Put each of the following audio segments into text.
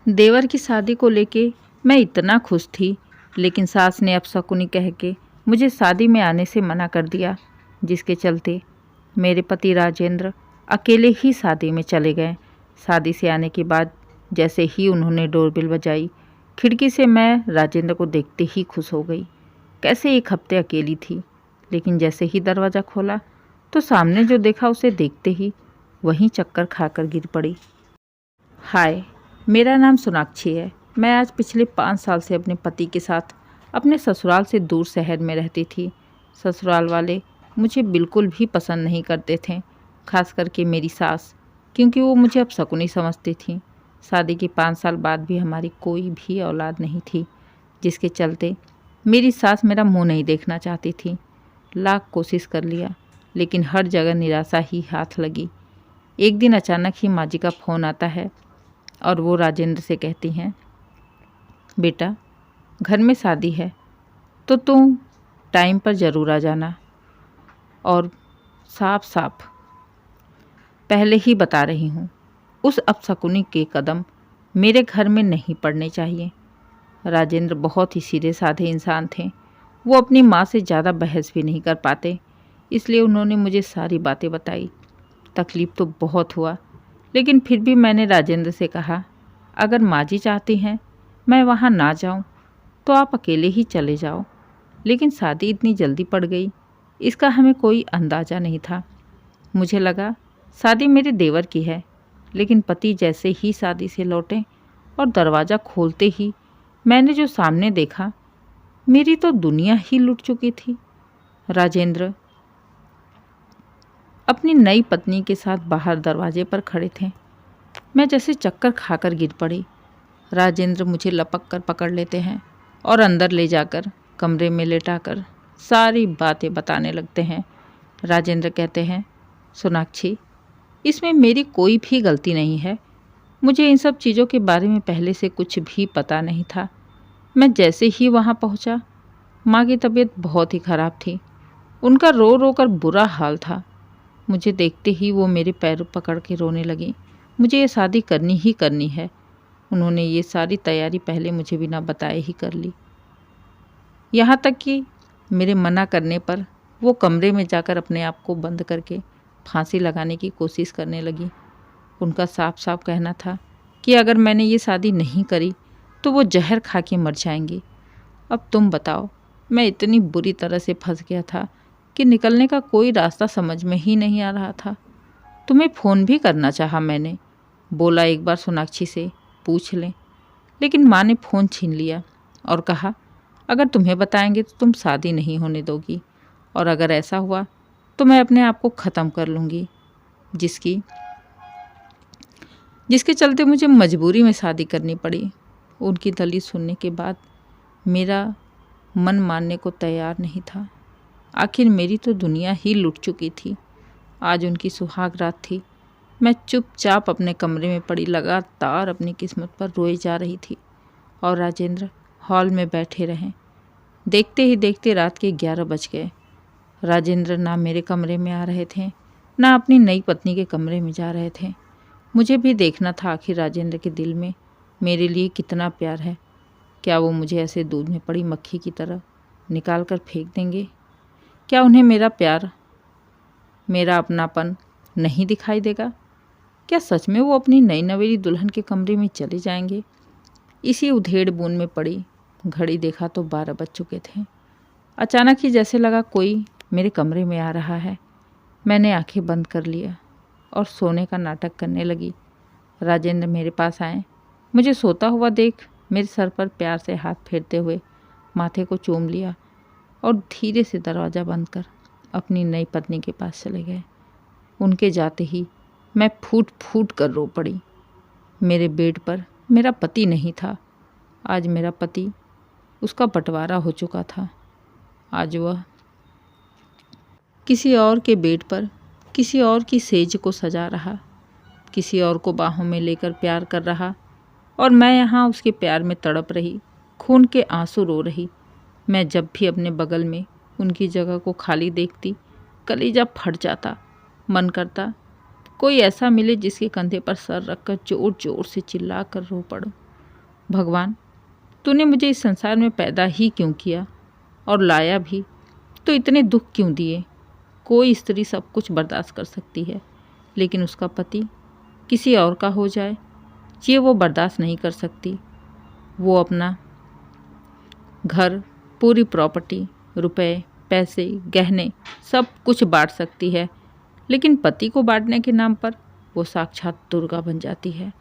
देवर की शादी को लेके मैं इतना खुश थी, लेकिन सास ने अपशकुनी कह के मुझे शादी में आने से मना कर दिया, जिसके चलते मेरे पति राजेंद्र अकेले ही शादी में चले गए। शादी से आने के बाद जैसे ही उन्होंने डोरबेल बजाई, खिड़की से मैं राजेंद्र को देखते ही खुश हो गई। कैसे एक हफ्ते अकेली थी, लेकिन जैसे ही दरवाज़ा खोला तो सामने जो देखा उसे देखते ही वहीं चक्कर खाकर गिर पड़ी। हाय, मेरा नाम सोनाक्षी है। मैं आज पिछले 5 साल से अपने पति के साथ अपने ससुराल से दूर शहर में रहती थी। ससुराल वाले मुझे बिल्कुल भी पसंद नहीं करते थे, खास करके मेरी सास, क्योंकि वो मुझे अपशकुनी समझती थी। शादी के 5 साल बाद भी हमारी कोई भी औलाद नहीं थी, जिसके चलते मेरी सास मेरा मुंह नहीं देखना चाहती थी। लाख कोशिश कर लिया, लेकिन हर जगह निराशा ही हाथ लगी। एक दिन अचानक ही माँ जी का फ़ोन आता है और वो राजेंद्र से कहती हैं, बेटा घर में शादी है तो तुम टाइम पर ज़रूर आ जाना। और साफ साफ पहले ही बता रही हूँ, उस अपशकुनी के कदम मेरे घर में नहीं पड़ने चाहिए। राजेंद्र बहुत ही सीधे साधे इंसान थे। वो अपनी माँ से ज़्यादा बहस भी नहीं कर पाते, इसलिए उन्होंने मुझे सारी बातें बताई। तकलीफ़ तो बहुत हुआ, लेकिन फिर भी मैंने राजेंद्र से कहा, अगर माँ जी चाहती हैं मैं वहाँ ना जाऊँ तो आप अकेले ही चले जाओ। लेकिन शादी इतनी जल्दी पड़ गई, इसका हमें कोई अंदाज़ा नहीं था। मुझे लगा शादी मेरे देवर की है, लेकिन पति जैसे ही शादी से लौटे और दरवाज़ा खोलते ही मैंने जो सामने देखा, मेरी तो दुनिया ही लुट चुकी थी। राजेंद्र अपनी नई पत्नी के साथ बाहर दरवाजे पर खड़े थे। मैं जैसे चक्कर खाकर गिर पड़ी। राजेंद्र मुझे लपक कर पकड़ लेते हैं और अंदर ले जाकर कमरे में लेटाकर सारी बातें बताने लगते हैं। राजेंद्र कहते हैं, सोनाक्षी, इसमें मेरी कोई भी गलती नहीं है। मुझे इन सब चीज़ों के बारे में पहले से कुछ भी पता नहीं था। मैं जैसे ही वहाँ पहुँचा, माँ की तबीयत बहुत ही ख़राब थी। उनका रो रो कर बुरा हाल था। मुझे देखते ही वो मेरे पैर पकड़ के रोने लगी। मुझे ये शादी करनी ही करनी है। उन्होंने ये सारी तैयारी पहले मुझे बिना बताए ही कर ली। यहाँ तक कि मेरे मना करने पर वो कमरे में जाकर अपने आप को बंद करके फांसी लगाने की कोशिश करने लगी। उनका साफ साफ कहना था कि अगर मैंने ये शादी नहीं करी तो वो जहर खा के मर जाएंगी। अब तुम बताओ, मैं इतनी बुरी तरह से फंस गया था कि निकलने का कोई रास्ता समझ में ही नहीं आ रहा था। तुम्हें फ़ोन भी करना चाहा मैंने, बोला एक बार सोनाक्षी से पूछ लें, लेकिन माँ ने फ़ोन छीन लिया और कहा, अगर तुम्हें बताएंगे तो तुम शादी नहीं होने दोगी, और अगर ऐसा हुआ तो मैं अपने आप को ख़त्म कर लूँगी। जिसके चलते मुझे मजबूरी में शादी करनी पड़ी। उनकी दलील सुनने के बाद मेरा मन मानने को तैयार नहीं था। आखिर मेरी तो दुनिया ही लुट चुकी थी। आज उनकी सुहाग रात थी। मैं चुपचाप अपने कमरे में पड़ी लगातार अपनी किस्मत पर रोई जा रही थी और राजेंद्र हॉल में बैठे रहे। देखते ही देखते रात के 11 बज गए। राजेंद्र ना मेरे कमरे में आ रहे थे, ना अपनी नई पत्नी के कमरे में जा रहे थे। मुझे भी देखना था आखिर राजेंद्र के दिल में मेरे लिए कितना प्यार है। क्या वो मुझे ऐसे दूध में पड़ी मक्खी की तरह निकाल कर फेंक देंगे? क्या उन्हें मेरा प्यार, मेरा अपनापन नहीं दिखाई देगा? क्या सच में वो अपनी नई नवेली दुल्हन के कमरे में चले जाएंगे? इसी उधेड़ बुन में पड़ी घड़ी देखा तो 12 बज चुके थे। अचानक ही जैसे लगा कोई मेरे कमरे में आ रहा है। मैंने आंखें बंद कर लिया और सोने का नाटक करने लगी। राजेंद्र मेरे पास आए। मुझे सोता हुआ देख मेरे सर पर प्यार से हाथ फेरते हुए माथे को चूम लिया और धीरे से दरवाज़ा बंद कर अपनी नई पत्नी के पास चले गए। उनके जाते ही मैं फूट फूट कर रो पड़ी। मेरे बेड पर मेरा पति नहीं था। आज मेरा पति, उसका बंटवारा हो चुका था। आज वह किसी और के बेड पर किसी और की सेज को सजा रहा, किसी और को बाहों में लेकर प्यार कर रहा, और मैं यहाँ उसके प्यार में तड़प रही, खून के आंसू रो रही। मैं जब भी अपने बगल में उनकी जगह को खाली देखती, कलेजा फट जाता। मन करता कोई ऐसा मिले जिसके कंधे पर सर रखकर जोर जोर से चिल्ला कर रो पड़ूं। भगवान, तूने मुझे इस संसार में पैदा ही क्यों किया और लाया भी, तो इतने दुख क्यों दिए? कोई स्त्री सब कुछ बर्दाश्त कर सकती है, लेकिन उसका पति किसी और का हो जाए, ये वो बर्दाश्त नहीं कर सकती। वो अपना घर, पूरी प्रॉपर्टी, रुपए, पैसे, गहने सब कुछ बांट सकती है, लेकिन पति को बांटने के नाम पर वो साक्षात दुर्गा बन जाती है।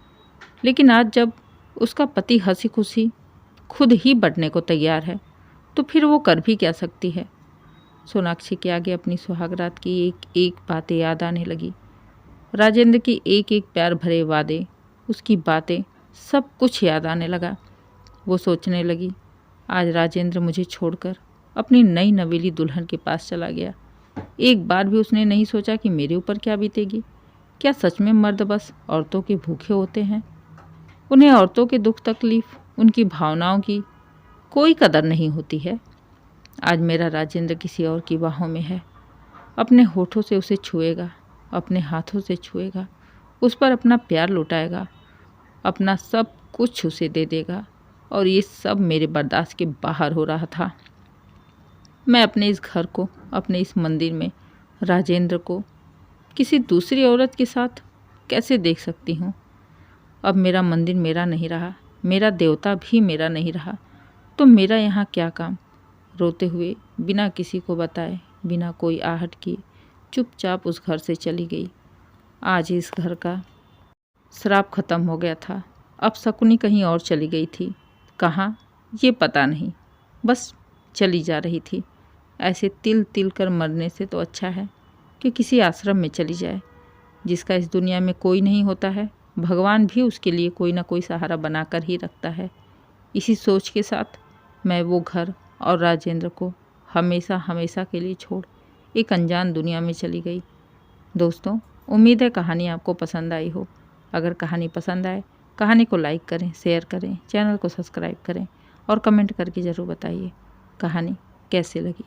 लेकिन आज जब उसका पति हंसी खुशी खुद ही बंटने को तैयार है, तो फिर वो कर भी क्या सकती है? सोनाक्षी के आगे अपनी सुहागरात की एक एक बातें याद आने लगी। राजेंद्र की एक एक प्यार भरे वादे, उसकी बातें, सब कुछ याद आने लगा। वो सोचने लगी, आज राजेंद्र मुझे छोड़कर अपनी नई नवेली दुल्हन के पास चला गया। एक बार भी उसने नहीं सोचा कि मेरे ऊपर क्या बीतेगी। क्या सच में मर्द बस औरतों के भूखे होते हैं? उन्हें औरतों के दुख तकलीफ, उनकी भावनाओं की कोई कदर नहीं होती है। आज मेरा राजेंद्र किसी और की बाहों में है, अपने होठों से उसे छुएगा, अपने हाथों से छुएगा, उस पर अपना प्यार लुटाएगा, अपना सब कुछ उसे दे देगा, और ये सब मेरे बर्दाश्त के बाहर हो रहा था। मैं अपने इस घर को, अपने इस मंदिर में राजेंद्र को किसी दूसरी औरत के साथ कैसे देख सकती हूँ? अब मेरा मंदिर मेरा नहीं रहा, मेरा देवता भी मेरा नहीं रहा, तो मेरा यहाँ क्या काम? रोते हुए, बिना किसी को बताए, बिना कोई आहट किए, चुपचाप उस घर से चली गई। आज इस घर का श्राप खत्म हो गया था। अब शकुनी कहीं और चली गई थी, कहाँ ये पता नहीं, बस चली जा रही थी। ऐसे तिल तिल कर मरने से तो अच्छा है कि किसी आश्रम में चली जाए। जिसका इस दुनिया में कोई नहीं होता है, भगवान भी उसके लिए कोई ना कोई सहारा बनाकर ही रखता है। इसी सोच के साथ मैं वो घर और राजेंद्र को हमेशा हमेशा के लिए छोड़ एक अनजान दुनिया में चली गई। दोस्तों, उम्मीद है कहानी आपको पसंद आई हो। अगर कहानी पसंद आए, कहानी को लाइक करें, शेयर करें, चैनल को सब्सक्राइब करें और कमेंट करके ज़रूर बताइए कहानी कैसे लगी।